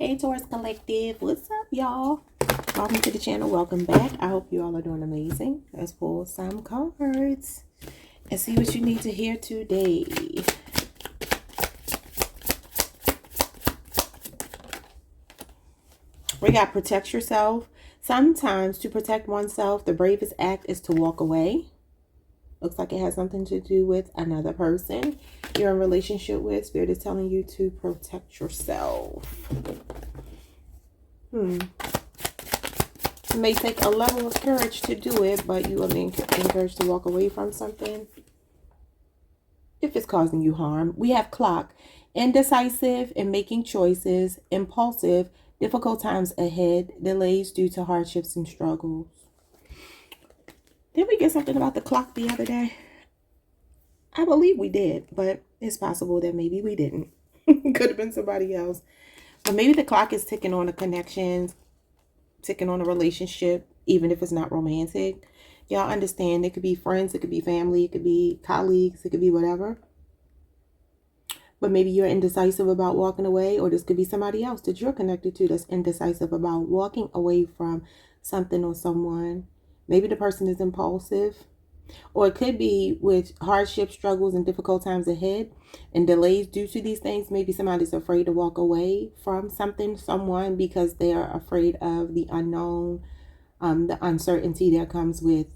Hey Taurus Collective, what's up y'all? Welcome to the channel, welcome back. I hope you all are doing amazing. Let's pull some cards and see what you need to hear today. We got protect yourself. Sometimes to protect oneself, the bravest act is to walk away. Looks like it has something to do with another person you're in relationship with. Spirit is telling you to protect yourself. It may take a level of courage to do it, but you are being encouraged to walk away from something if it's causing you harm. We have clock, indecisive in making choices, impulsive, difficult times ahead, delays due to hardships and struggles. Did we get something about the clock the other day? I believe we did, but it's possible that maybe we didn't. Could have been somebody else. But maybe the clock is ticking on a connection, ticking on a relationship, even if it's not romantic. Y'all understand, it could be friends, it could be family, it could be colleagues, it could be whatever. But maybe you're indecisive about walking away, or this could be somebody else that you're connected to that's indecisive about walking away from something or someone. Maybe the person is impulsive, or it could be with hardship, struggles, and difficult times ahead and delays due to these things. Maybe somebody's afraid to walk away from something, someone, because they are afraid of the unknown, the uncertainty that comes with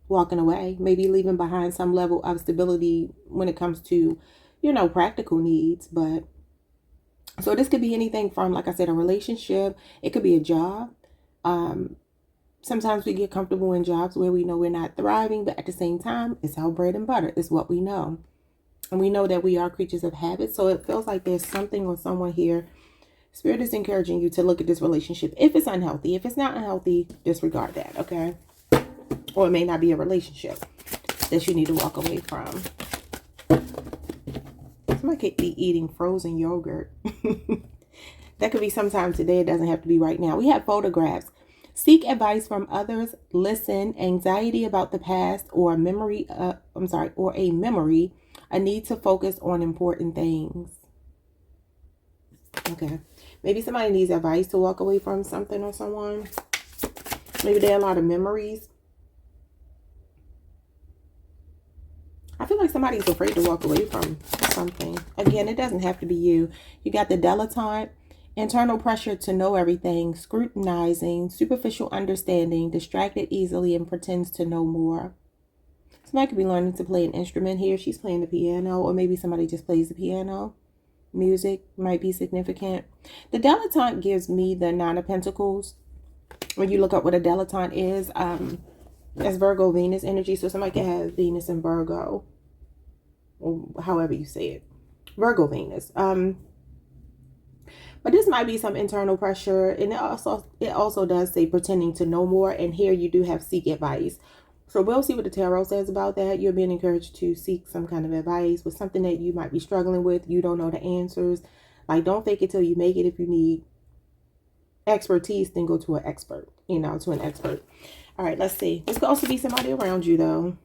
walking away. Maybe leaving behind some level of stability when it comes to, you know, practical needs. But so this could be anything from, like I said, a relationship. It could be a job. Sometimes we get comfortable in jobs where we know we're not thriving, but at the same time, it's our bread and butter. It's what we know. And we know that we are creatures of habit. So it feels like there's something or someone here. Spirit is encouraging you to look at this relationship. If it's unhealthy, if it's not unhealthy, disregard that, okay? Or it may not be a relationship that you need to walk away from. Somebody could be eating frozen yogurt. That could be sometime today. It doesn't have to be right now. We have photographs. Seek advice from others. Listen. Anxiety about the past or a memory. A need to focus on important things. Okay. Maybe somebody needs advice to walk away from something or someone. Maybe there are a lot of memories. I feel like somebody's afraid to walk away from something. Again, it doesn't have to be you. You got the dilettante. Internal pressure to know everything, scrutinizing, superficial understanding, distracted easily, and pretends to know more. Somebody could be learning to play an instrument here. She's playing the piano, or maybe somebody just plays the piano. Music might be significant. The dilettante gives me the Nine of Pentacles. When you look up what a dilettante is, that's Virgo Venus energy. So somebody can have Venus and Virgo, or however you say it. Virgo Venus. But this might be some internal pressure, and it also does say pretending to know more. And here you do have seek advice. So we'll see what the tarot says about that. You're being encouraged to seek some kind of advice with something that you might be struggling with. You don't know the answers. Like, don't fake it till you make it. If you need expertise, then go to an expert. You know, to an expert. All right, let's see. This could also be somebody around you, though.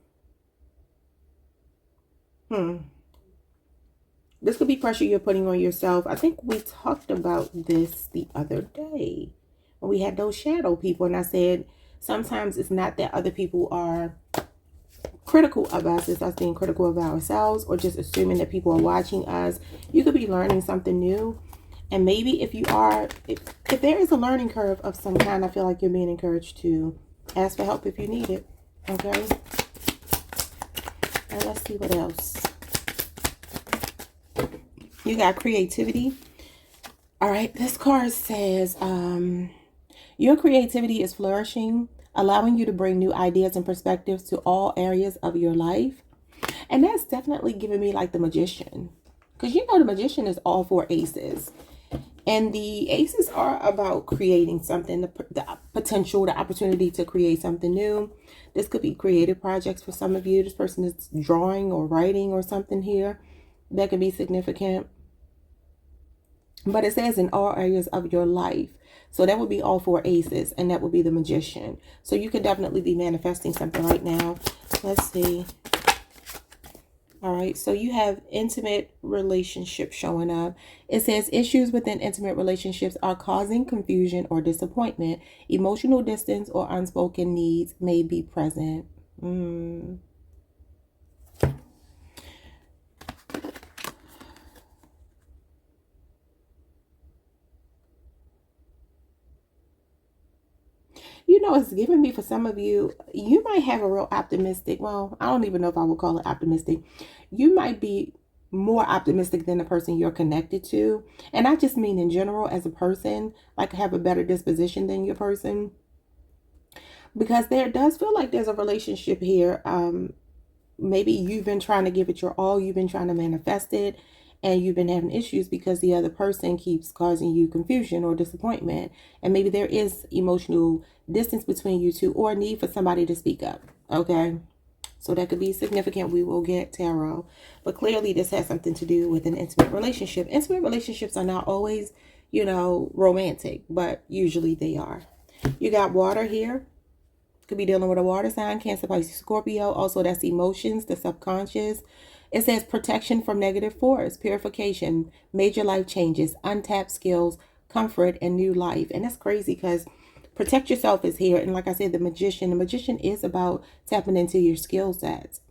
This could be pressure you're putting on yourself. I think we talked about this the other day when we had those shadow people. And I said, sometimes it's not that other people are critical of us. It's us being critical of ourselves, or just assuming that people are watching us. You could be learning something new. And maybe if you are, if there is a learning curve of some kind, I feel like you're being encouraged to ask for help if you need it. Okay. And let's see what else. You got creativity. All right, this card says, your creativity is flourishing, allowing you to bring new ideas and perspectives to all areas of your life. And that's definitely giving me like the Magician. Because you know the Magician is all four aces. And the aces are about creating something, the potential, the opportunity to create something new. This could be creative projects for some of you. This person is drawing or writing or something here. That could be significant. But it says in all areas of your life. So that would be all four aces. And that would be the Magician. So you could definitely be manifesting something right now. Let's see. All right, so you have intimate relationships showing up. It says issues within intimate relationships are causing confusion or disappointment. Emotional distance or unspoken needs may be present. You know, it's giving me for some of you, you might have a real optimistic, well, I don't even know if I would call it optimistic. You might be more optimistic than the person you're connected to. And I just mean in general as a person, like have a better disposition than your person. Because there does feel like there's a relationship here. Maybe you've been trying to give it your all, you've been trying to manifest it, and you've been having issues because the other person keeps causing you confusion or disappointment. And maybe there is emotional distance between you two or a need for somebody to speak up. Okay. So that could be significant. We will get tarot. But clearly this has something to do with an intimate relationship. Intimate relationships are not always, romantic, but usually they are. You got water here. Could be dealing with a water sign, Cancer, Pisces, Scorpio. Also, that's emotions, the subconscious. It says protection from negative force, purification, major life changes, untapped skills, comfort, and new life. And that's crazy because protect yourself is here. And like I said, the magician is about tapping into your skill sets,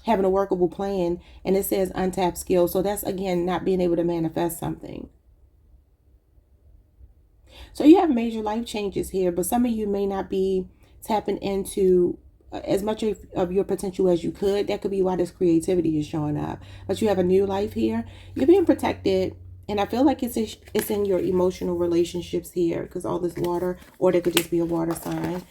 having a workable plan. And it says untapped skills. So that's, again, not being able to manifest something. So you have major life changes here, but some of you may not be tapping into as much of your potential as you could. That could be why this creativity is showing up. But you have a new life here. You're being protected. And I feel like it's in your emotional relationships here because all this water, or there could just be a water sign.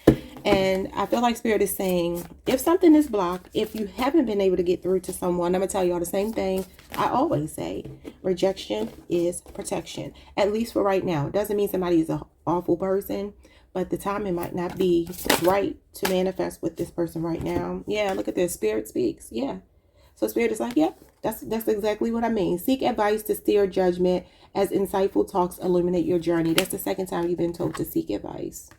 And I feel like Spirit is saying, if something is blocked, if you haven't been able to get through to someone, I'm going to tell y'all the same thing I always say. Rejection is protection, at least for right now. It doesn't mean somebody is an awful person, but the timing might not be right to manifest with this person right now. Yeah, look at this. Spirit speaks. Yeah. So Spirit is like, yep, that's exactly what I mean. Seek advice to steer judgment as insightful talks illuminate your journey. That's the second time you've been told to seek advice.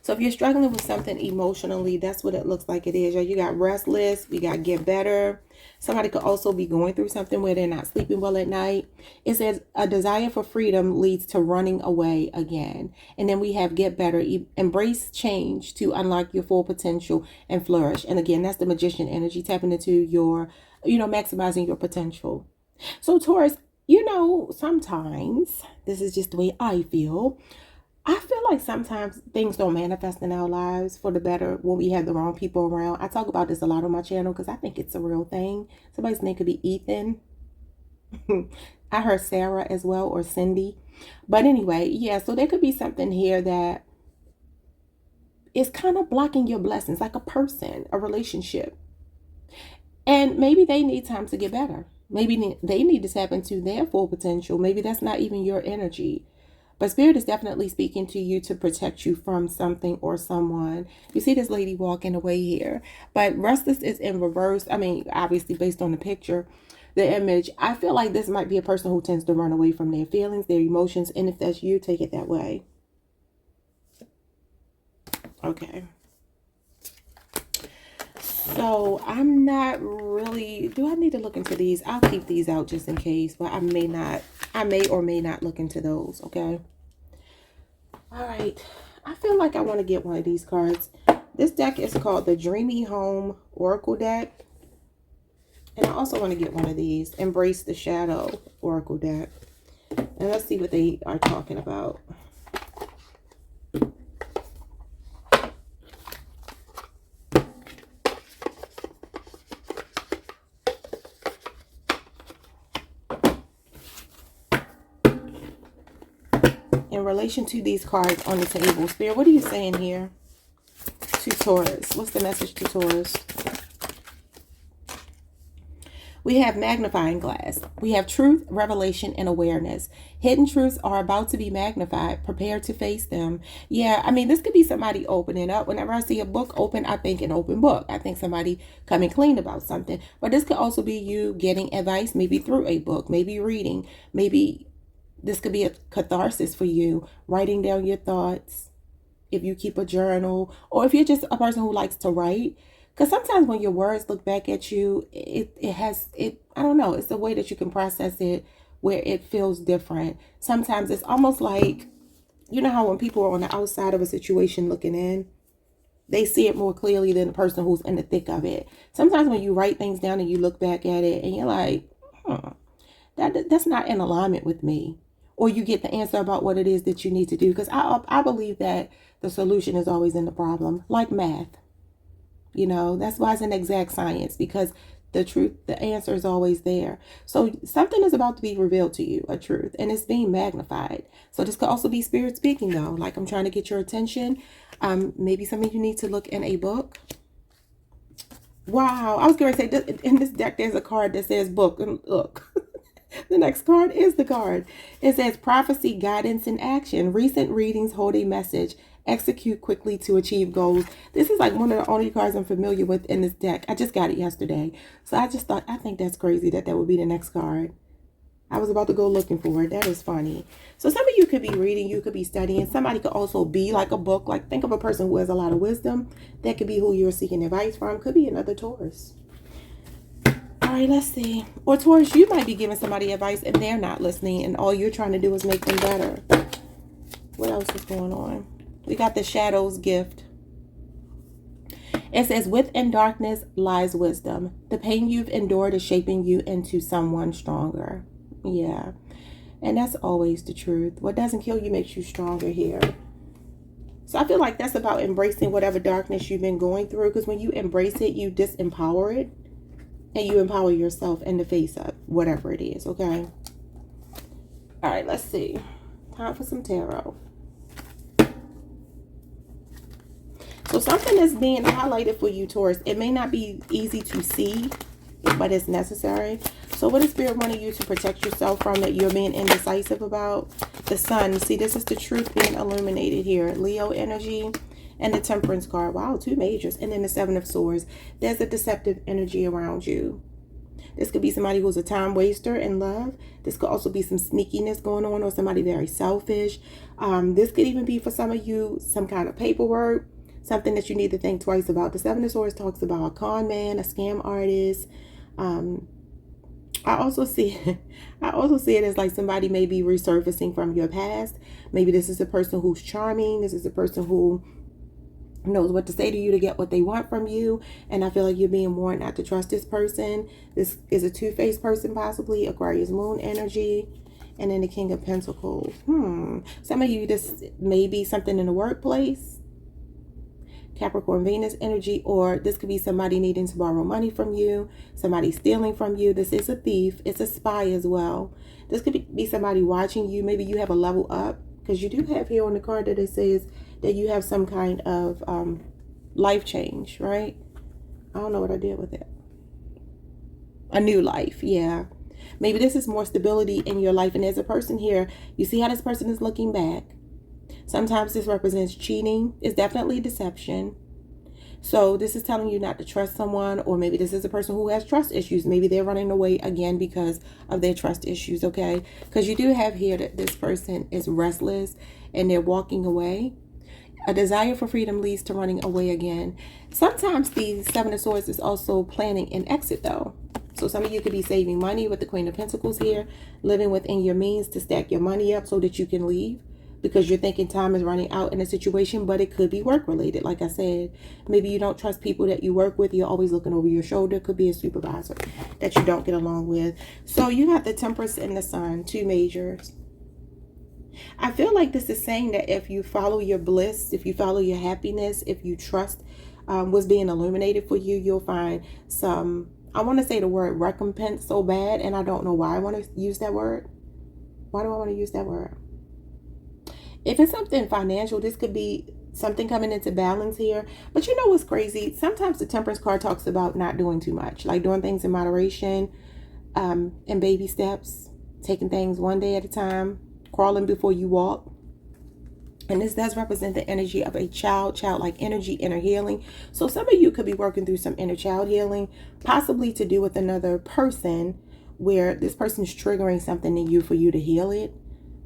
So if you're struggling with something emotionally, that's what it looks like it is. You got restless, we got get better. Somebody could also be going through something where they're not sleeping well at night. It says a desire for freedom leads to running away again. And then we have get better, embrace change to unlock your full potential and flourish. And again, that's the magician energy, tapping into your, maximizing your potential. So Taurus, sometimes this is just the way I feel like sometimes things don't manifest in our lives for the better when we have the wrong people around. I talk about this a lot on my channel because I think it's a real thing. Somebody's name could be Ethan. I heard Sarah as well, or Cindy. But anyway, yeah, so there could be something here that is kind of blocking your blessings, like a person, a relationship. And maybe they need time to get better. Maybe they need to tap into their full potential. Maybe that's not even your energy. But Spirit is definitely speaking to you to protect you from something or someone. You see this lady walking away here. But restless is in reverse. I mean, obviously based on the picture, the image. I feel like this might be a person who tends to run away from their feelings, their emotions. And if that's you, take it that way. Okay. So I'm not really, do I need to look into these? I'll keep these out just in case, but I may or may not look into those. Okay. All right. I feel like I want to get one of these cards. This deck is called the Dreamy Home Oracle deck. And I also want to get one of these, Embrace the Shadow Oracle deck. And let's see what they are talking about. In relation to these cards on the table, Spirit, what are you saying here to Taurus? What's the message to Taurus? We have magnifying glass. We have truth, revelation, and awareness. Hidden truths are about to be magnified. Prepare to face them. Yeah, I mean, this could be somebody opening up. Whenever I see a book open, I think an open book. I think somebody coming clean about something. But this could also be you getting advice, maybe through a book, maybe reading, maybe this could be a catharsis for you, writing down your thoughts. If you keep a journal, or if you're just a person who likes to write, Because sometimes when your words look back at you, I don't know, it's the way that you can process it where it feels different. Sometimes it's almost like, you know how when people are on the outside of a situation looking in, they see it more clearly than the person who's in the thick of it. Sometimes when you write things down and you look back at it and you're like, that's not in alignment with me. Or you get the answer about what it is that you need to do. Because I believe that the solution is always in the problem, like math. You know, that's why it's an exact science, because the answer is always there. So something is about to be revealed to you, a truth, and it's being magnified. So this could also be spirit speaking, though. Like, I'm trying to get your attention. Maybe some of you need to look in a book. Wow, I was going to say, in this deck, there's a card that says book, and look. The next card is the card. It says prophecy, guidance, and action. Recent readings hold a message. Execute quickly to achieve goals. This is like one of the only cards I'm familiar with in this deck. I just got it yesterday. So I just thought, I think that's crazy that would be the next card. I was about to go looking for it. That is funny. So some of you could be reading, you could be studying. Somebody could also be like a book. Like, think of a person who has a lot of wisdom. That could be who you're seeking advice from. Could be another Taurus. All right, let's see. Or Taurus, you might be giving somebody advice and they're not listening, and all you're trying to do is make them better. What else is going on? We got the Shadow's gift. It says, within darkness lies wisdom. The pain you've endured is shaping you into someone stronger. Yeah. And that's always the truth. What doesn't kill you makes you stronger here. So I feel like that's about embracing whatever darkness you've been going through, because when you embrace it, you disempower it. And you empower yourself in the face of whatever it is, okay? All right, let's see. Time for some tarot. So something is being highlighted for you, Taurus. It may not be easy to see, but it's necessary. So what is Spirit wanting you to protect yourself from that you're being indecisive about? The Sun. See, this is the truth being illuminated here. Leo energy. And the Temperance card. Wow, 2 majors. And then the 7 of Swords. There's a deceptive energy around you. This could be somebody who's a time waster in love. This could also be some sneakiness going on, or somebody very selfish. This could even be for some of you some kind of paperwork. Something that you need to think twice about. The 7 of Swords talks about a con man, a scam artist. I also see it as like somebody may be resurfacing from your past. Maybe this is a person who's charming. This is a person who knows what to say to you to get what they want from you, and I feel like you're being warned not to trust this person. This is a two-faced person, possibly Aquarius moon energy, and then the King of Pentacles. Some of you, this may be something in the workplace, Capricorn Venus energy, or this could be somebody needing to borrow money from you, somebody stealing from you. This is a thief. It's a spy as well. This could be somebody watching you. Maybe you have a level up, because you do have here on the card that it says that you have some kind of life change, right? I don't know what I did with it. A new life, yeah. Maybe this is more stability in your life. And there's a person here. You see how this person is looking back. Sometimes this represents cheating. It's definitely deception. So this is telling you not to trust someone, or maybe this is a person who has trust issues. Maybe they're running away again because of their trust issues, okay? Because you do have here that this person is restless and they're walking away. A desire for freedom leads to running away again. Sometimes the 7 of Swords is also planning an exit, though. So some of you could be saving money with the Queen of Pentacles here, living within your means to stack your money up so that you can leave, because you're thinking time is running out in a situation, but it could be work related. Like I said, maybe you don't trust people that you work with. You're always looking over your shoulder. It could be a supervisor that you don't get along with. So you have the Temperance and the Sun, 2 majors. I feel like this is saying that if you follow your bliss, if you follow your happiness, if you trust what's being illuminated for you, you'll find some, I want to say the word recompense so bad, and I don't know why I want to use that word. Why do I want to use that word? If it's something financial, this could be something coming into balance here. But you know what's crazy? Sometimes the Temperance card talks about not doing too much, like doing things in moderation, in baby steps, taking things one day at a time, crawling before you walk. And this does represent the energy of a childlike energy, inner healing. So some of you could be working through some inner child healing, possibly to do with another person, where this person is triggering something in you for you to heal it.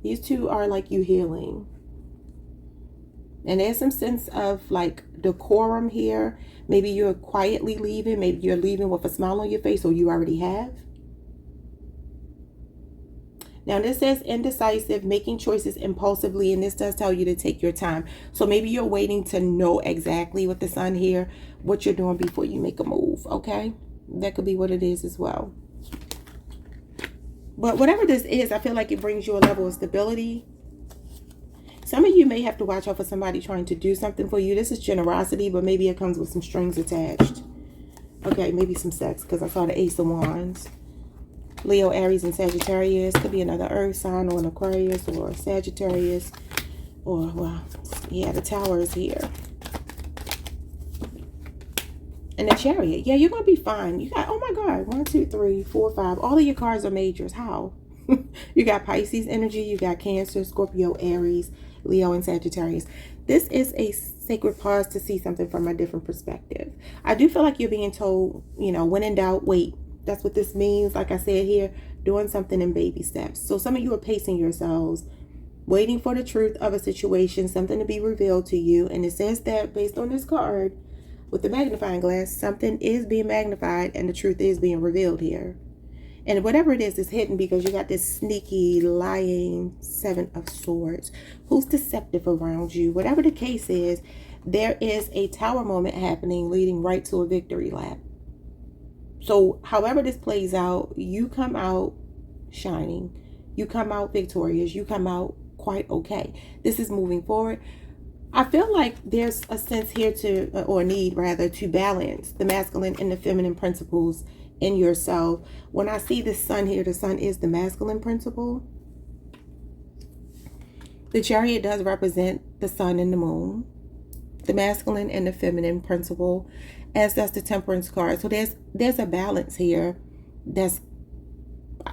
These two are like you healing. And there's some sense of like decorum here. Maybe you're quietly leaving. Maybe you're leaving with a smile on your face, or you already have. Now this says indecisive, making choices impulsively, and this does tell you to take your time. So maybe you're waiting to know exactly with the sun here, what you're doing before you make a move, okay? That could be what it is as well. But whatever this is, I feel like it brings you a level of stability. Some of you may have to watch out for somebody trying to do something for you. This is generosity, but maybe it comes with some strings attached. Okay, maybe some sex, because I saw the Ace of Wands. Leo, Aries, and Sagittarius. Could be another Earth sign, or an Aquarius, or a Sagittarius. Or, well, yeah, the Tower is here. And the Chariot. Yeah, you're going to be fine. You got, oh my God, 1, 2, 3, 4, 5. All of your cards are majors. How? You got Pisces energy. You got Cancer, Scorpio, Aries, Leo, and Sagittarius. This is a sacred pause to see something from a different perspective. I do feel like you're being told, you know, when in doubt, wait. That's what this means. Like I said here, doing something in baby steps. So some of you are pacing yourselves, waiting for the truth of a situation, something to be revealed to you. And it says that based on this card with the magnifying glass, something is being magnified and the truth is being revealed here. And whatever it is hidden, because you got this sneaky, lying 7 of Swords. Who's deceptive around you? Whatever the case is, there is a tower moment happening leading right to a victory lap. So however this plays out, you come out shining. You come out victorious. You come out quite okay. This is moving forward. I feel like there's a sense here to, or a need rather, to balance the masculine and the feminine principles in yourself. When I see the sun here, the sun is the masculine principle. The Chariot does represent the sun and the moon, the masculine and the feminine principle, as does the Temperance card. So there's a balance here.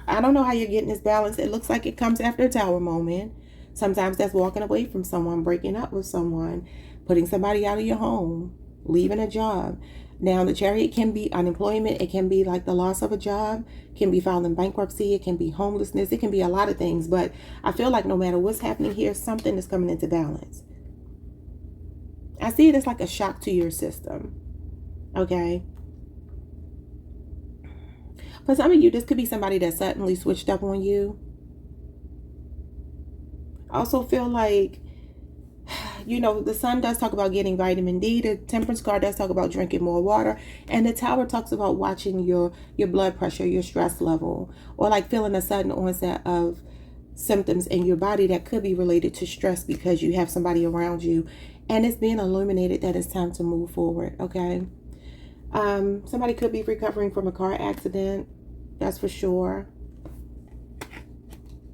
I don't know how you're getting this balance. It looks like it comes after a tower moment. Sometimes that's walking away from someone, breaking up with someone, putting somebody out of your home, leaving a job. Now, the Chariot can be unemployment. It can be like the loss of a job. It can be filing bankruptcy. It can be homelessness. It can be a lot of things. But I feel like no matter what's happening here, something is coming into balance. I see it as like a shock to your system. Okay? For some of you, this could be somebody that suddenly switched up on you. I also feel like, you know, the sun does talk about getting vitamin D. The Temperance card does talk about drinking more water. And the Tower talks about watching your blood pressure, your stress level, or like feeling a sudden onset of symptoms in your body that could be related to stress because you have somebody around you. And it's being illuminated that it's time to move forward, okay? Somebody could be recovering from a car accident. That's for sure.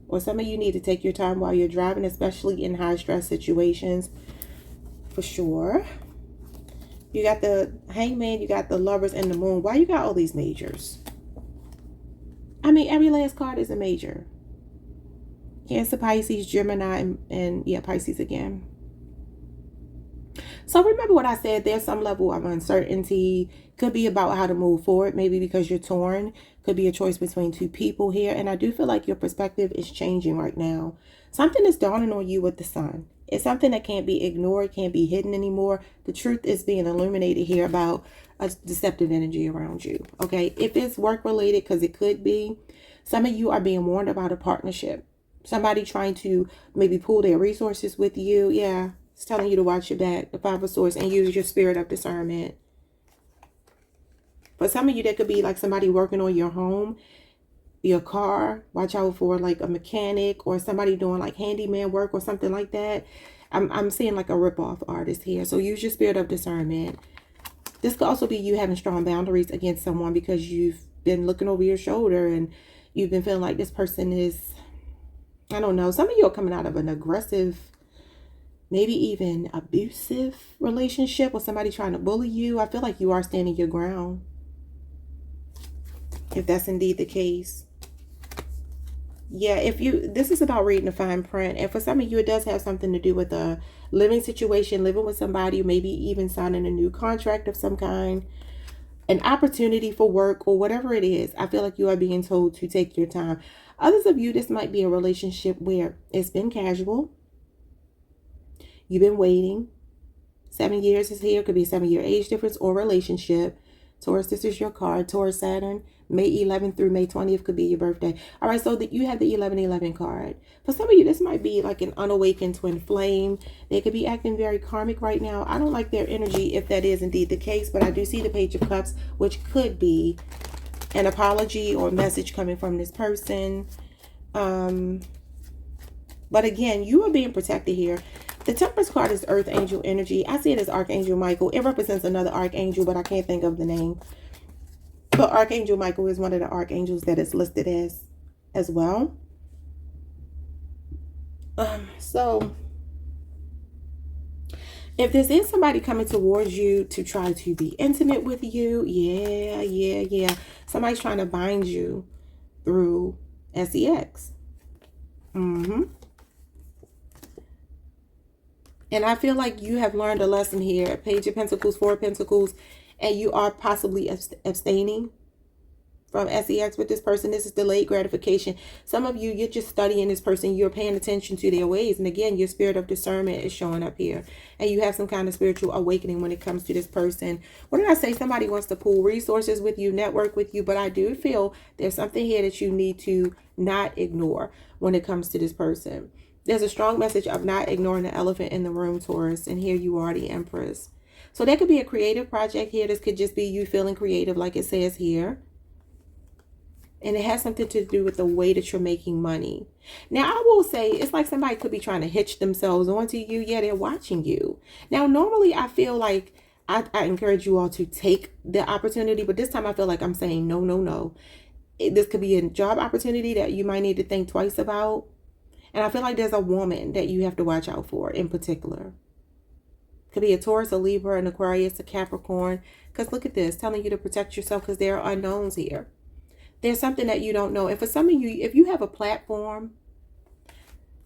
Or some of you need to take your time while you're driving, especially in high stress situations, for sure. You got the Hangman, you got the Lovers, and the Moon. Why you got all these majors? I mean, every last card is a major. Cancer, Pisces, Gemini, and yeah, Pisces again. So remember what I said, there's some level of uncertainty. Could be about how to move forward, maybe because you're torn. Could be a choice between two people here. And I do feel like your perspective is changing right now. Something is dawning on you with the sun. It's something that can't be ignored, can't be hidden anymore. The truth is being illuminated here about a deceptive energy around you. Okay, if it's work related, because it could be, some of you are being warned about a partnership. Somebody trying to maybe pool their resources with you. Yeah. It's telling you to watch your back, the 5 of Swords, and use your spirit of discernment. For some of you, that could be like somebody working on your home, your car. Watch out for like a mechanic or somebody doing like handyman work or something like that. I'm seeing like a ripoff artist here. So use your spirit of discernment. This could also be you having strong boundaries against someone because you've been looking over your shoulder and you've been feeling like this person is, I don't know. Some of you are coming out of an aggressive, maybe even abusive relationship with somebody trying to bully you. I feel like you are standing your ground, if that's indeed the case. Yeah, this is about reading the fine print. And for some of you, it does have something to do with a living situation, living with somebody, maybe even signing a new contract of some kind, an opportunity for work or whatever it is. I feel like you are being told to take your time. Others of you, this might be a relationship where it's been casual. You've been waiting. 7 years is here. Could be a 7-year age difference or relationship. Taurus, this is your card. Taurus, Saturn, May 11th through May 20th could be your birthday. All right, so that you have the 1111 card. For some of you, this might be like an unawakened twin flame. They could be acting very karmic right now. I don't like their energy if that is indeed the case, but I do see the Page of Cups, which could be an apology or message coming from this person. But again, you are being protected here. The Temperance card is Earth Angel energy. I see it as Archangel Michael. It represents another Archangel, but I can't think of the name. But Archangel Michael is one of the Archangels that is listed as well. So, if this is somebody coming towards you to try to be intimate with you, yeah. Somebody's trying to bind you through SEX. And I feel like you have learned a lesson here. Page of Pentacles, Four of Pentacles, and you are possibly abstaining from SEX with this person. This is delayed gratification. Some of you, you're just studying this person. You're paying attention to their ways. And again, your spirit of discernment is showing up here. And you have some kind of spiritual awakening when it comes to this person. What did I say? Somebody wants to pool resources with you, network with you. But I do feel there's something here that you need to not ignore when it comes to this person. There's a strong message of not ignoring the elephant in the room, Taurus. And here you are, the Empress. So there could be a creative project here. This could just be you feeling creative, like it says here. And it has something to do with the way that you're making money. Now, I will say, it's like somebody could be trying to hitch themselves onto you. Yeah, they're watching you. Now, normally I feel like I encourage you all to take the opportunity. But this time I feel like I'm saying no. This could be a job opportunity that you might need to think twice about. And I feel like there's a woman that you have to watch out for in particular. Could be a Taurus, a Libra, an Aquarius, a Capricorn. Because look at this, telling you to protect yourself because there are unknowns here. There's something that you don't know. And for some of you, if you have a platform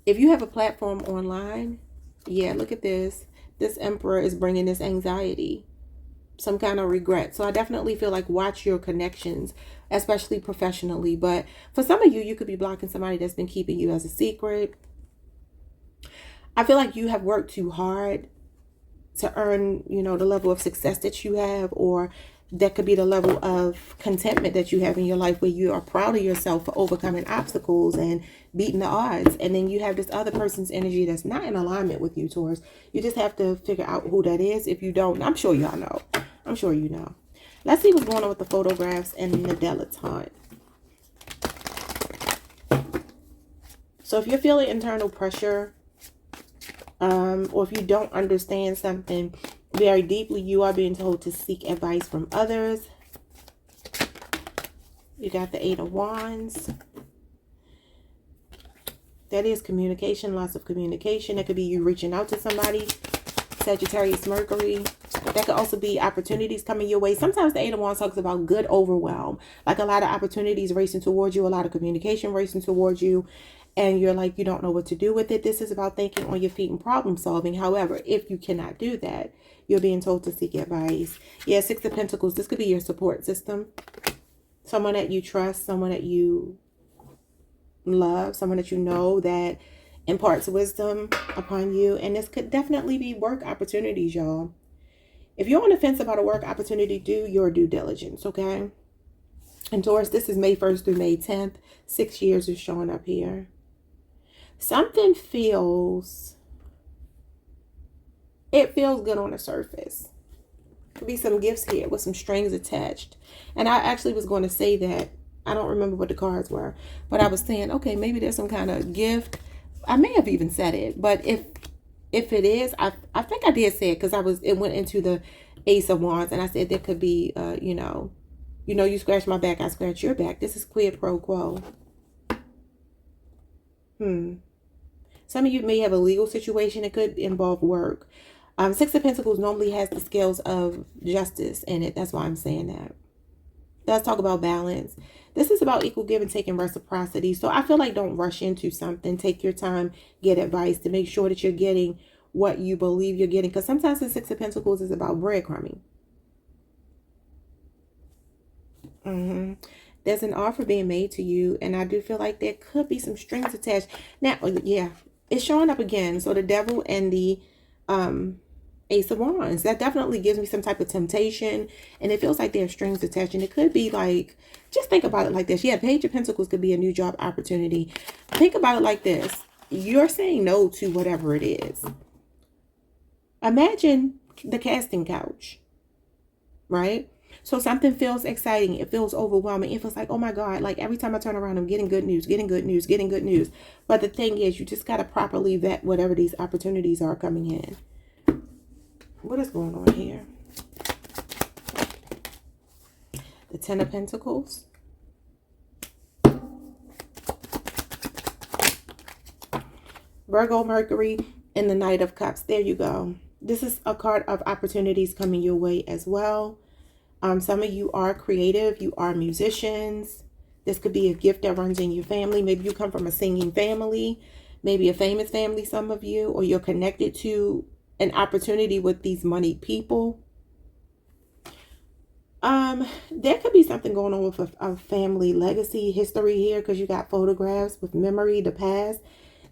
online, yeah, look at this. This Emperor is bringing this anxiety, some kind of regret. So I definitely feel like watch your connections, especially professionally. But for some of you, you could be blocking somebody that's been keeping you as a secret. I feel like you have worked too hard to earn, the level of success that you have, or that could be the level of contentment that you have in your life where you are proud of yourself for overcoming obstacles and beating the odds. And then you have this other person's energy that's not in alignment with you, Taurus. You just have to figure out who that is. If you don't, I'm sure y'all know. I'm sure you know. Let's see what's going on with the photographs and the dilettante. So if you're feeling internal pressure, or if you don't understand something very deeply, you are being told to seek advice from others. You got the Eight of Wands. That is communication, lots of communication. That could be you reaching out to somebody. Sagittarius, Mercury. That could also be opportunities coming your way. Sometimes the Eight of Wands talks about good overwhelm. Like a lot of opportunities racing towards you, a lot of communication racing towards you. And you're like, you don't know what to do with it. This is about thinking on your feet and problem solving. However, if you cannot do that, you're being told to seek advice. Yeah, Six of Pentacles. This could be your support system. Someone that you trust, someone that you love, someone that you know that imparts wisdom upon you. And this could definitely be work opportunities, y'all. If you're on the fence about a work opportunity, do your due diligence, okay? And Taurus, this is May 1st through May 10th. 6 years is showing up here. Something feels good on the surface. Could be some gifts here with some strings attached. And I actually was going to say that. I don't remember what the cards were. But I was saying, okay, maybe there's some kind of gift. I may have even said it. But if it is, I think I did say it because it went into the Ace of Wands. And I said there could be, you scratch my back, I scratch your back. This is quid pro quo. Some of you may have a legal situation. It could involve work. Six of Pentacles normally has the scales of justice in it. That's why I'm saying that. Let's talk about balance. This is about equal give and take and reciprocity. So I feel like don't rush into something. Take your time. Get advice to make sure that you're getting what you believe you're getting. Because sometimes the Six of Pentacles is about breadcrumbing. There's an offer being made to you. And I do feel like there could be some strings attached. Now, yeah, it's showing up again. So the Devil and the Ace of Wands. That definitely gives me some type of temptation, and it feels like there are strings attached. And it could be like, just think about it like this. Yeah, Page of Pentacles could be a new job opportunity. Think about it like this. You're saying no to whatever it is. Imagine the casting couch, right? So something feels exciting. It feels overwhelming. It feels like, oh my God, like every time I turn around, I'm getting good news, getting good news, getting good news. But the thing is, you just got to properly vet whatever these opportunities are coming in. What is going on here? The Ten of Pentacles. Virgo, Mercury, and the Knight of Cups. There you go. This is a card of opportunities coming your way as well. Some of you are creative. You are musicians. This could be a gift that runs in your family. Maybe you come from a singing family. Maybe a famous family, some of you. Or you're connected to an opportunity with these moneyed people. There could be something going on with a family legacy history here, because you got photographs with memory, the past.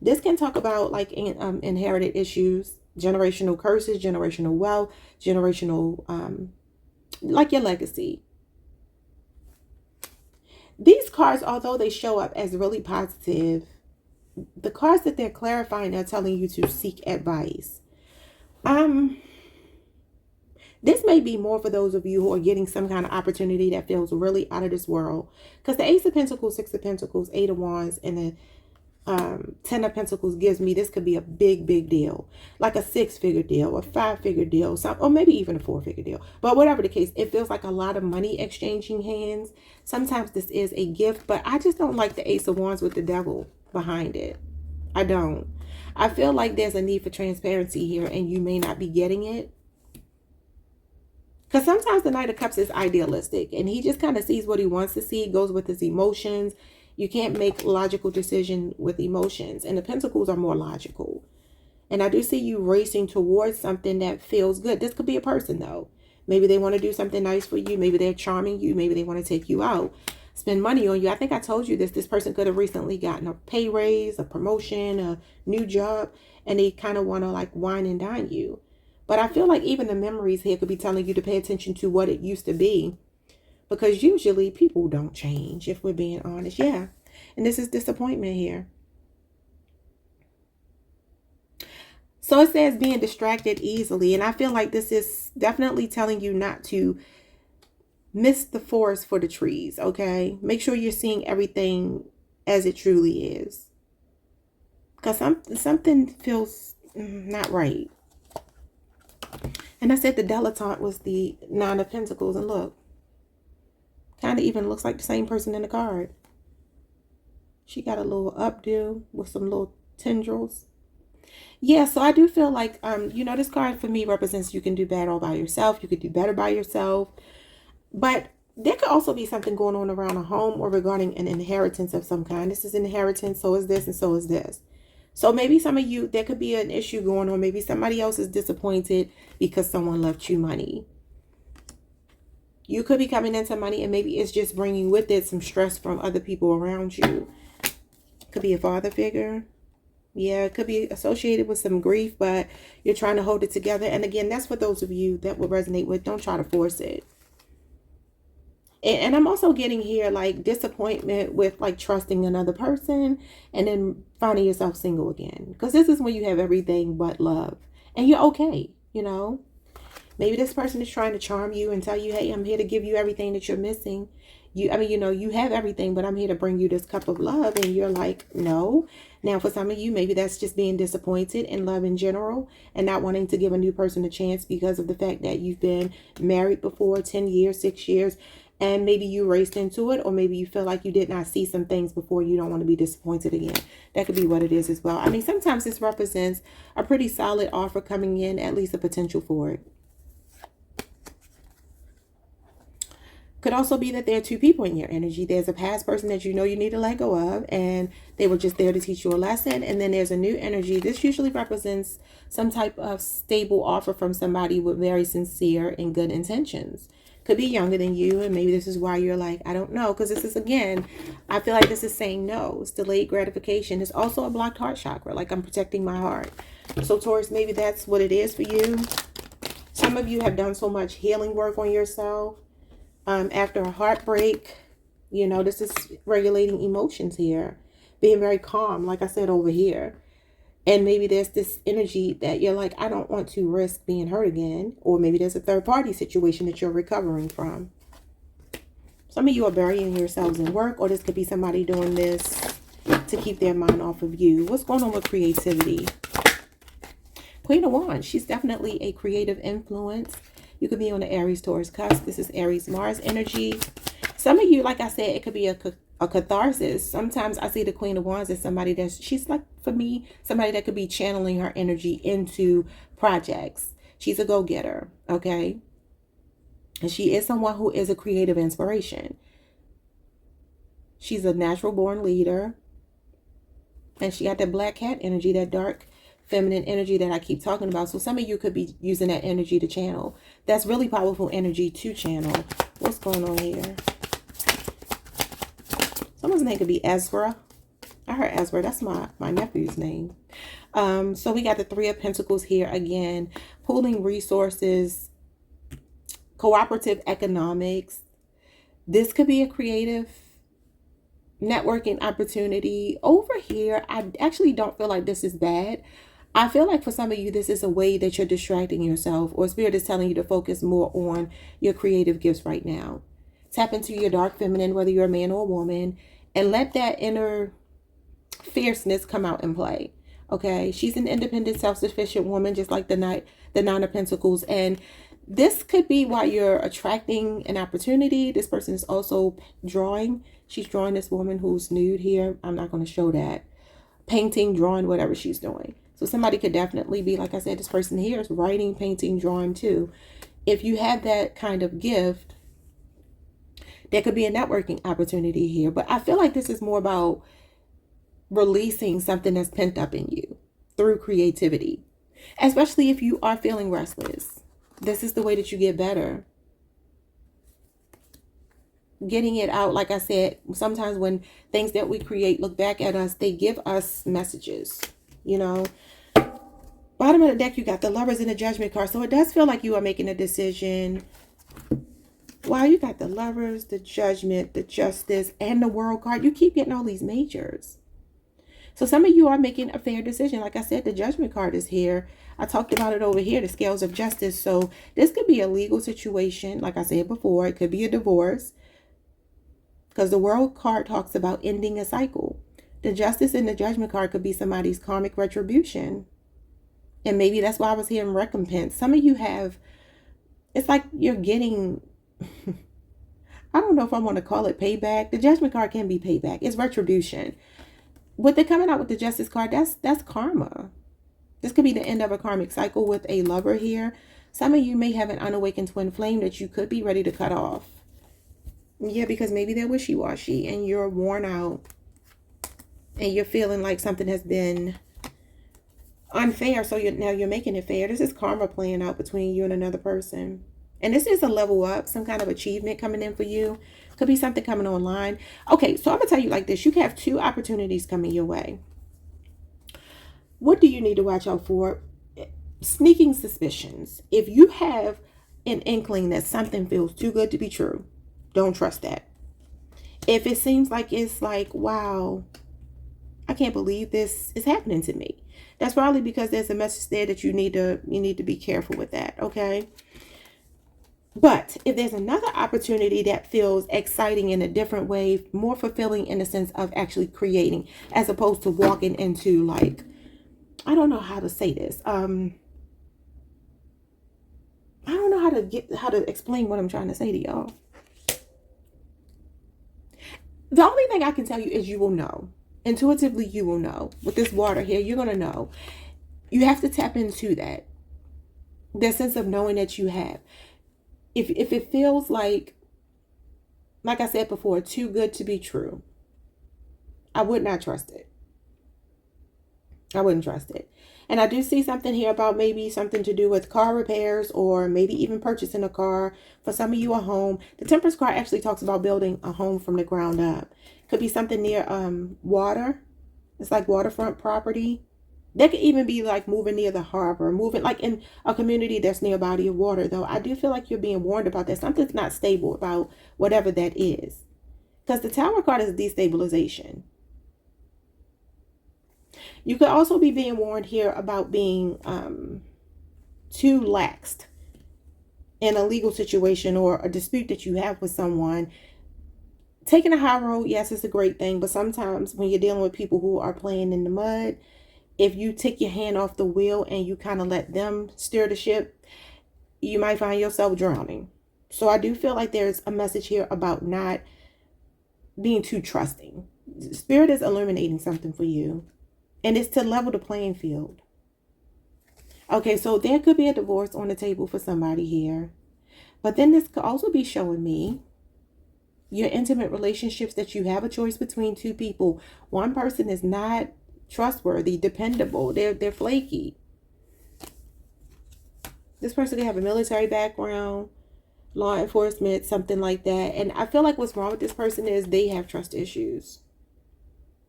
This can talk about like inherited issues, generational curses, generational wealth, generational, like your legacy. These cards, although they show up as really positive, the cards that they're clarifying are telling you to seek advice. This may be more for those of you who are getting some kind of opportunity that feels really out of this world. Because the Ace of Pentacles, Six of Pentacles, Eight of Wands, and the Ten of Pentacles gives me this could be a big, big deal. Like a 6-figure deal, a 5-figure deal, or maybe even a 4-figure deal. But whatever the case, it feels like a lot of money exchanging hands. Sometimes this is a gift, but I just don't like the Ace of Wands with the devil behind it. I don't. I feel like there's a need for transparency here, and you may not be getting it. Because sometimes the Knight of Cups is idealistic, and he just kind of sees what he wants to see, goes with his emotions. You can't make logical decisions with emotions, and the Pentacles are more logical. And I do see you racing towards something that feels good. This could be a person, though. Maybe they want to do something nice for you. Maybe they're charming you. Maybe they want to take you out, spend money on you. I think I told you this. This person could have recently gotten a pay raise, a promotion, a new job, and they kind of want to like wine and dine you. But I feel like even the memories here could be telling you to pay attention to what it used to be. Because usually people don't change, if we're being honest. Yeah. And this is disappointment here. So it says being distracted easily. And I feel like this is definitely telling you not to miss the forest for the trees, okay? Make sure you're seeing everything as it truly is. Because something feels not right. And I said the dilettante was the Nine of Pentacles. And look, kind of even looks like the same person in the card. She got a little updo with some little tendrils. Yeah, so I do feel like, you know, this card for me represents you can do bad all by yourself. You could do better by yourself. But there could also be something going on around a home or regarding an inheritance of some kind. This is inheritance, so is this, and so is this. So maybe some of you, there could be an issue going on. Maybe somebody else is disappointed because someone left you money. You could be coming into money, and maybe it's just bringing with it some stress from other people around you. Could be a father figure. Yeah, it could be associated with some grief, but you're trying to hold it together. And again, that's for those of you that will resonate with. Don't try to force it. And I'm also getting here like disappointment with like trusting another person and then finding yourself single again. Because this is when you have everything but love. And you're okay, you know. Maybe this person is trying to charm you and tell you, hey, I'm here to give you everything that you're missing. You know, you have everything, but I'm here to bring you this cup of love. And you're like, no. Now, for some of you, maybe that's just being disappointed in love in general and not wanting to give a new person a chance because of the fact that you've been married before 10 years, 6 years, and maybe you raced into it, or maybe you feel like you did not see some things before. You don't want to be disappointed again. That could be what it is as well. I mean, sometimes this represents a pretty solid offer coming in, at least a potential for it. Could also be that there are two people in your energy. There's a past person that you know you need to let go of, and they were just there to teach you a lesson. And then there's a new energy. This usually represents some type of stable offer from somebody with very sincere and good intentions. could be younger than you, and maybe this is why you're like, I don't know, because this is, again, I feel like this is saying no. It's delayed gratification. It's also a blocked heart chakra, like I'm protecting my heart. So Taurus, maybe that's what it is for you. Some of you have done so much healing work on yourself after a heartbreak. You know, this is regulating emotions here, being very calm, like I said over here. And maybe there's this energy that you're like, I don't want to risk being hurt again. Or maybe there's a third party situation that you're recovering from. Some of you are burying yourselves in work, or this could be somebody doing this to keep their mind off of you. What's going on with creativity? Queen of Wands, she's definitely a creative influence. You could be on the Aries Taurus cusp. This is Aries Mars energy. Some of you, like I said, it could be a catharsis. Sometimes I see the Queen of Wands as somebody that's, she's like, for me, somebody that could be channeling her energy into projects. She's a go-getter, okay? And she is someone who is a creative inspiration. She's a natural born leader. And she got that black cat energy, that dark feminine energy that I keep talking about. So some of you could be using that energy to channel. That's really powerful energy to channel. What's going on here? Someone's name could be Ezra. I heard Ezra. That's my nephew's name. So we got the Three of Pentacles here again. Pooling resources. Cooperative economics. This could be a creative networking opportunity. Over here, I actually don't feel like this is bad. I feel like for some of you, this is a way that you're distracting yourself, or Spirit is telling you to focus more on your creative gifts right now. Tap into your dark feminine, whether you're a man or a woman, and let that inner fierceness come out and play. Okay, she's an independent, self-sufficient woman, just like the Nine of Pentacles. And this could be why you're attracting an opportunity. This person is also drawing. She's drawing this woman who's nude here. I'm not going to show that. Painting, drawing, whatever she's doing. So somebody could definitely be, like I said, this person here is writing, painting, drawing too. If you have that kind of gift, there could be a networking opportunity here. But I feel like this is more about releasing something that's pent up in you through creativity. Especially if you are feeling restless. This is the way that you get better. Getting it out, like I said, sometimes when things that we create look back at us, they give us messages, you know. Bottom of the deck, you got the Lovers and the Judgment card. So it does feel like you are making a decision. Wow, you got the Lovers, the Judgment, the Justice, and the World card. You keep getting all these majors. So some of you are making a fair decision. Like I said, the Judgment card is here. I talked about it over here, the Scales of Justice. So this could be a legal situation. Like I said before, it could be a divorce. Because the World card talks about ending a cycle. The Justice and the Judgment card could be somebody's karmic retribution. And maybe that's why I was hearing recompense. Some of you have, it's like you're getting, I don't know if I want to call it payback. The Judgment card can be payback. It's retribution. What they're coming out with the Justice card, that's karma. This could be the end of a karmic cycle with a lover here. Some of you may have an unawakened twin flame that you could be ready to cut off. Yeah, because maybe they're wishy-washy and you're worn out and you're feeling like something has been unfair. So now you're making it fair. This is karma playing out between you and another person. And this is a level up, some kind of achievement coming in for you. Could be something coming online. Okay, so I'm going to tell you like this. You can have two opportunities coming your way. What do you need to watch out for? Sneaking suspicions. If you have an inkling that something feels too good to be true, don't trust that. If it seems like it's like, wow, I can't believe this is happening to me. That's probably because there's a message there that you need to be careful with that, okay? But if there's another opportunity that feels exciting in a different way, more fulfilling in the sense of actually creating, as opposed to walking into like, I don't know how to say this. I don't know how to explain what I'm trying to say to y'all. The only thing I can tell you is you will know. Intuitively, you will know. With this water here, you're going to know. You have to tap into that. The sense of knowing that you have. If it feels like I said before, too good to be true, I would not trust it. I wouldn't trust it. And I do see something here about maybe something to do with car repairs or maybe even purchasing a car. For some of you, a home. The Temperance card actually talks about building a home from the ground up. Could be something near water. It's like waterfront property. That could even be like moving near the harbor, moving like in a community that's near a body of water, though. I do feel like you're being warned about that. Something's not stable about whatever that is. Because the Tower card is destabilization. You could also be being warned here about being too laxed in a legal situation or a dispute that you have with someone. Taking a high road, yes, it's a great thing. But sometimes when you're dealing with people who are playing in the mud, if you take your hand off the wheel and you kind of let them steer the ship, you might find yourself drowning. So I do feel like there's a message here about not being too trusting. Spirit is illuminating something for you. And it's to level the playing field. Okay, so there could be a divorce on the table for somebody here. But then this could also be showing me your intimate relationships, that you have a choice between two people. One person is not trustworthy, dependable. They're flaky. This person could have a military background, law enforcement, something like that. And I feel like what's wrong with this person is they have trust issues.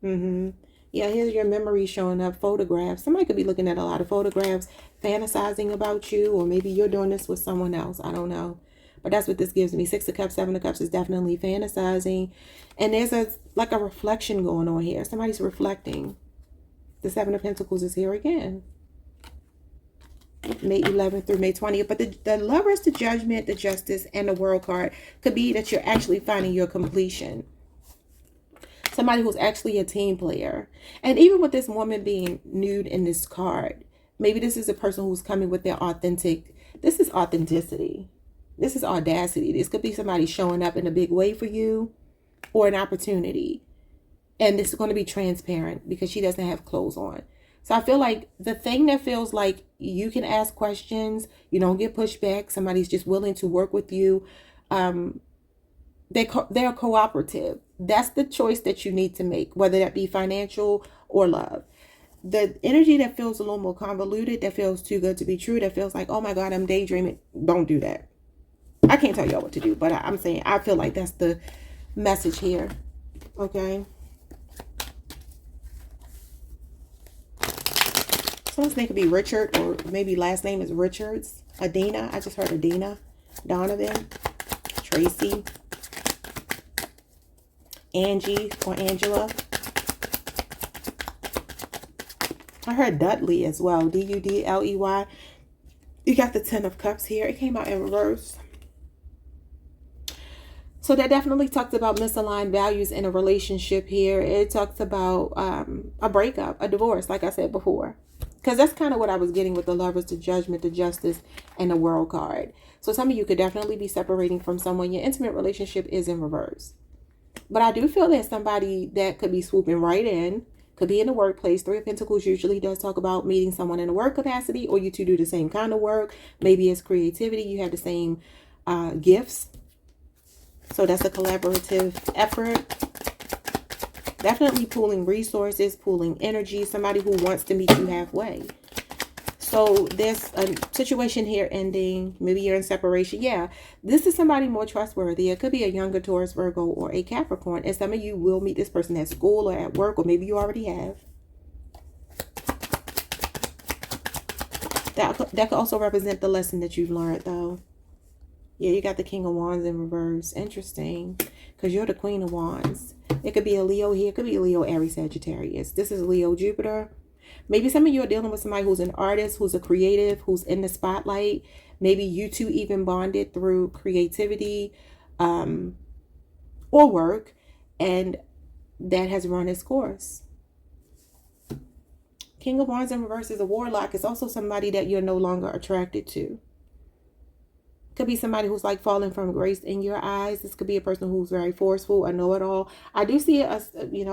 Yeah, here's your memory showing up, photographs. Somebody could be looking at a lot of photographs, fantasizing about you, or maybe you're doing this with someone else. I don't know. But that's what this gives me. 6 of Cups, 7 of Cups is definitely fantasizing. And there's a reflection going on here. Somebody's reflecting. The 7 of Pentacles is here again. May 11th through May 20th. But the Lovers, the Judgment, the Justice, and the World card could be that you're actually finding your completion. Somebody who's actually a team player. And even with this woman being nude in this card, maybe this is a person who's coming with their authentic. This is authenticity. This is audacity. This could be somebody showing up in a big way for you, or an opportunity. And this is going to be transparent because she doesn't have clothes on. So I feel like the thing that feels like you can ask questions, you don't get pushed back, somebody's just willing to work with you. They're cooperative. That's the choice that you need to make, whether that be financial or love. The energy that feels a little more convoluted, that feels too good to be true, that feels like, oh my God, I'm daydreaming. Don't do that. I can't tell y'all what to do, but I'm saying I feel like that's the message here. Okay. Someone's name could be Richard, or maybe last name is Richards. Adina. I just heard Adina. Donovan. Tracy. Angie or Angela. I heard Dudley as well. D-U-D-L-E-Y. You got the 10 of Cups here. It came out in reverse. So that definitely talks about misaligned values in a relationship here. It talks about a breakup, a divorce, like I said before. Because that's kind of what I was getting with the Lovers, the Judgment, the Justice, and the World card. So some of you could definitely be separating from someone. Your intimate relationship is in reverse. But I do feel there's somebody that could be swooping right in. Could be in the workplace. 3 of Pentacles usually does talk about meeting someone in a work capacity, or you two do the same kind of work. Maybe it's creativity. You have the same gifts. So that's a collaborative effort. Definitely pooling resources, pooling energy. Somebody who wants to meet you halfway. So there's a situation here ending. Maybe you're in separation. Yeah, this is somebody more trustworthy. It could be a younger Taurus, Virgo, or a Capricorn. And some of you will meet this person at school or at work, or maybe you already have. That could also represent the lesson that you've learned, though. Yeah, you got the King of Wands in reverse. Interesting. Because you're the Queen of Wands. It could be a Leo here. It could be a Leo, Aries, Sagittarius. This is Leo, Jupiter. Maybe some of you are dealing with somebody who's an artist, who's a creative, who's in the spotlight. Maybe you two even bonded through creativity or work. And that has run its course. King of Wands in reverse is a warlock. It's also somebody that you're no longer attracted to. Could be somebody who's like falling from grace in your eyes. This could be a person who's very forceful, a know-it-all. I do see a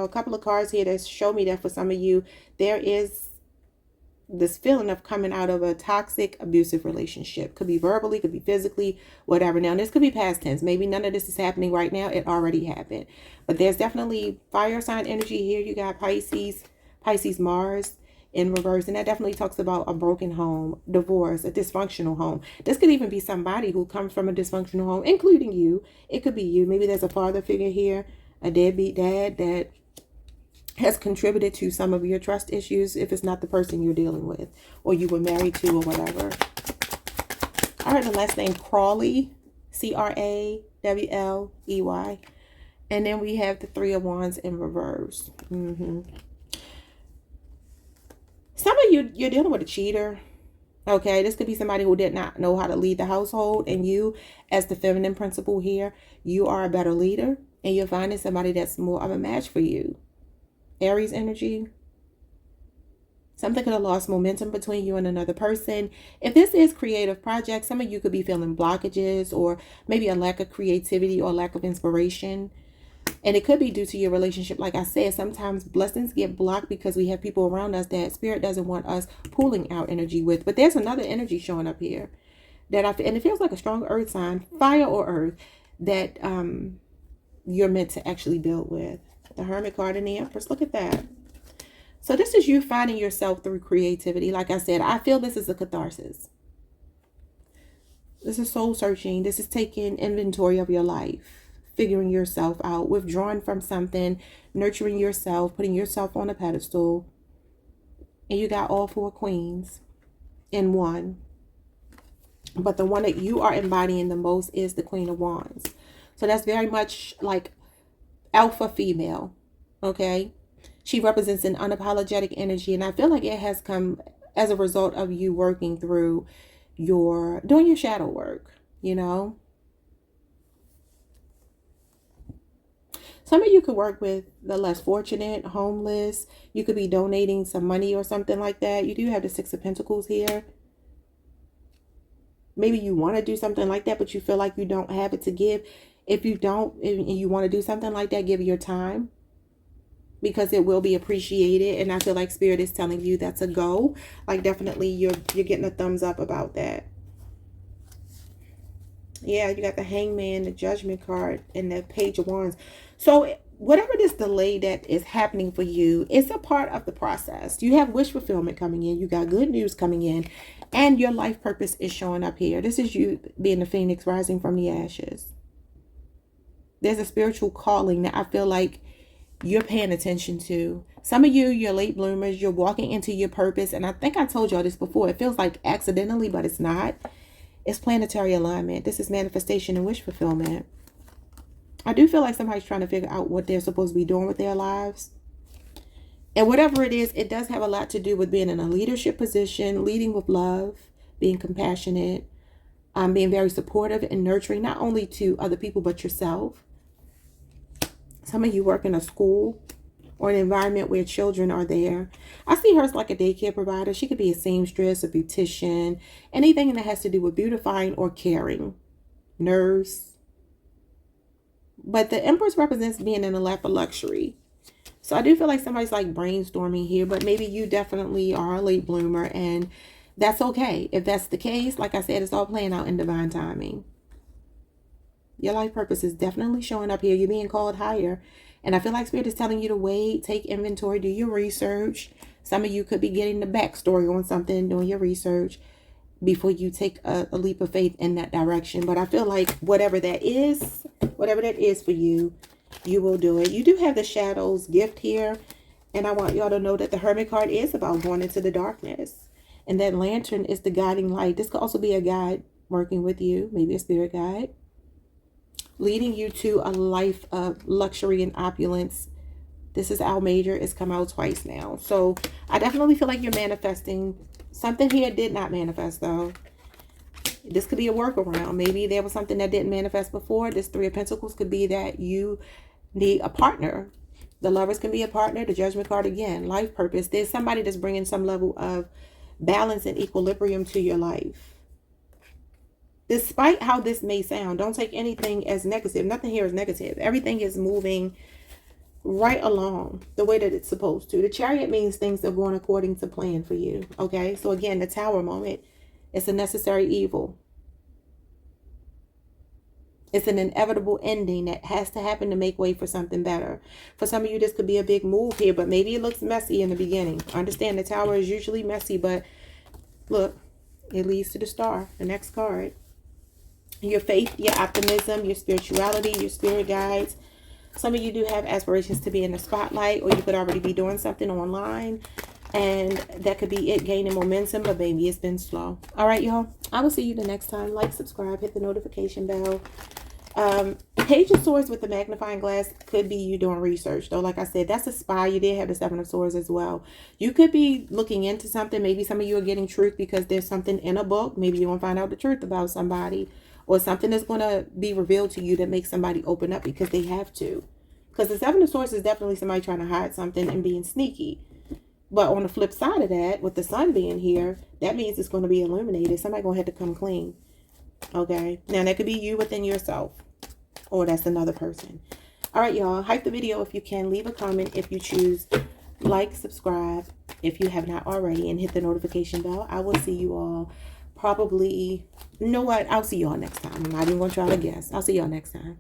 couple of cards here that show me that for some of you, there is this feeling of coming out of a toxic, abusive relationship. Could be verbally, could be physically, whatever. Now, this could be past tense. Maybe none of this is happening right now. It already happened. But there's definitely fire sign energy here. You got Pisces, Mars. in reverse. And that definitely talks about a broken home, divorce, a dysfunctional home. This could even be somebody who comes from a dysfunctional home, including you. It could be you. Maybe there's a father figure here, a deadbeat dad that has contributed to some of your trust issues if it's not the person you're dealing with or you were married to or whatever. I heard the last name Crawley, Crawley. And then we have the Three of Wands in reverse. Some of you, you're dealing with a cheater. Okay, this could be somebody who did not know how to lead the household. And you, as the feminine principle here, you are a better leader. And you're finding somebody that's more of a match for you. Aries energy. Something could have lost momentum between you and another person. If this is creative project, some of you could be feeling blockages or maybe a lack of creativity or lack of inspiration. And it could be due to your relationship. Like I said, sometimes blessings get blocked because we have people around us that spirit doesn't want us pulling our energy with. But there's another energy showing up here that and it feels like a strong earth sign, fire or earth, that you're meant to actually build with. The Hermit card and the Empress. Look at that. So this is you finding yourself through creativity. Like I said, I feel this is a catharsis. This is soul searching. This is taking inventory of your life, figuring yourself out, withdrawing from something, nurturing yourself, putting yourself on a pedestal. And you got all four queens in one. But the one that you are embodying the most is the Queen of Wands. So that's very much like alpha female. Okay. She represents an unapologetic energy. And I feel like it has come as a result of you working through doing your shadow work, you know. Some of you could work with the less fortunate, homeless. You could be donating some money or something like that. You do have the Six of Pentacles here. Maybe you want to do something like that, but you feel like you don't have it to give. If you don't, and you want to do something like that, give your time, because it will be appreciated. And I feel like Spirit is telling you that's a go. Like definitely you're getting a thumbs up about that. Yeah, you got the Hangman, the Judgment card, and the Page of Wands. So whatever this delay that is happening for you, it's a part of the process. You have wish fulfillment coming in. You got good news coming in. And your life purpose is showing up here. This is you being the phoenix rising from the ashes. There's a spiritual calling that I feel like you're paying attention to. Some of you, you're late bloomers. You're walking into your purpose. And I think I told y'all this before. It feels like accidentally, but it's not. It's planetary alignment. This is manifestation and wish fulfillment. I do feel like somebody's trying to figure out what they're supposed to be doing with their lives. And whatever it is, it does have a lot to do with being in a leadership position, leading with love, being compassionate, being very supportive and nurturing, not only to other people, but yourself. Some of you work in a school or an environment where children are there. I see her as like a daycare provider. She could be a seamstress, a beautician, anything that has to do with beautifying or caring, nurse. But the Empress represents being in a lap of luxury. So I do feel like somebody's like brainstorming here, but maybe you definitely are a late bloomer, and that's okay. If that's the case, like I said, it's all playing out in divine timing. Your life purpose is definitely showing up here. You're being called higher. And I feel like Spirit is telling you to wait, take inventory, do your research. Some of you could be getting the backstory on something, doing your research before you take a leap of faith in that direction. But I feel like whatever that is for you, you will do it. You do have the Shadows gift here. And I want y'all to know that the Hermit card is about going into the darkness. And that lantern is the guiding light. This could also be a guide working with you, maybe a spirit guide, leading you to a life of luxury and opulence. This is Al Major. It's come out twice now. So I definitely feel like you're manifesting. Something here did not manifest though. This could be a workaround. Maybe there was something that didn't manifest before. This Three of Pentacles could be that you need a partner. The Lovers can be a partner. The Judgment card again, life purpose. There's somebody that's bringing some level of balance and equilibrium to your life. Despite how this may sound, don't take anything as negative. Nothing here is negative. Everything is moving right along the way that it's supposed to. The Chariot means things are going according to plan for you. Okay, so again, the Tower moment, it's a necessary evil. It's an inevitable ending that has to happen to make way for something better. For some of you, this could be a big move here, but maybe it looks messy in the beginning. Understand the Tower is usually messy, but look, it leads to the Star, the next card. Your faith, your optimism, your spirituality, your spirit guides. Some of you do have aspirations to be in the spotlight, or you could already be doing something online. And that could be it gaining momentum, but maybe it's been slow. All right, y'all. I will see you the next time. Like, subscribe, hit the notification bell. Page of Swords with the magnifying glass could be you doing research, though. Like I said, that's a spy. You did have the Seven of Swords as well. You could be looking into something. Maybe some of you are getting truth because there's something in a book. Maybe you want to find out the truth about somebody, or something that's going to be revealed to you that makes somebody open up because they have to. Because the Seven of Swords is definitely somebody trying to hide something and being sneaky. But on the flip side of that, with the Sun being here, that means it's going to be illuminated. Somebody going to have to come clean. Okay? Now, that could be you within yourself. Or that's another person. All right, y'all. Hype the video if you can. Leave a comment if you choose. Like, subscribe if you have not already. And hit the notification bell. I will see you all probably... You know what? I'll see you all next time. I'm not even going to try to guess. I'll see y'all next time.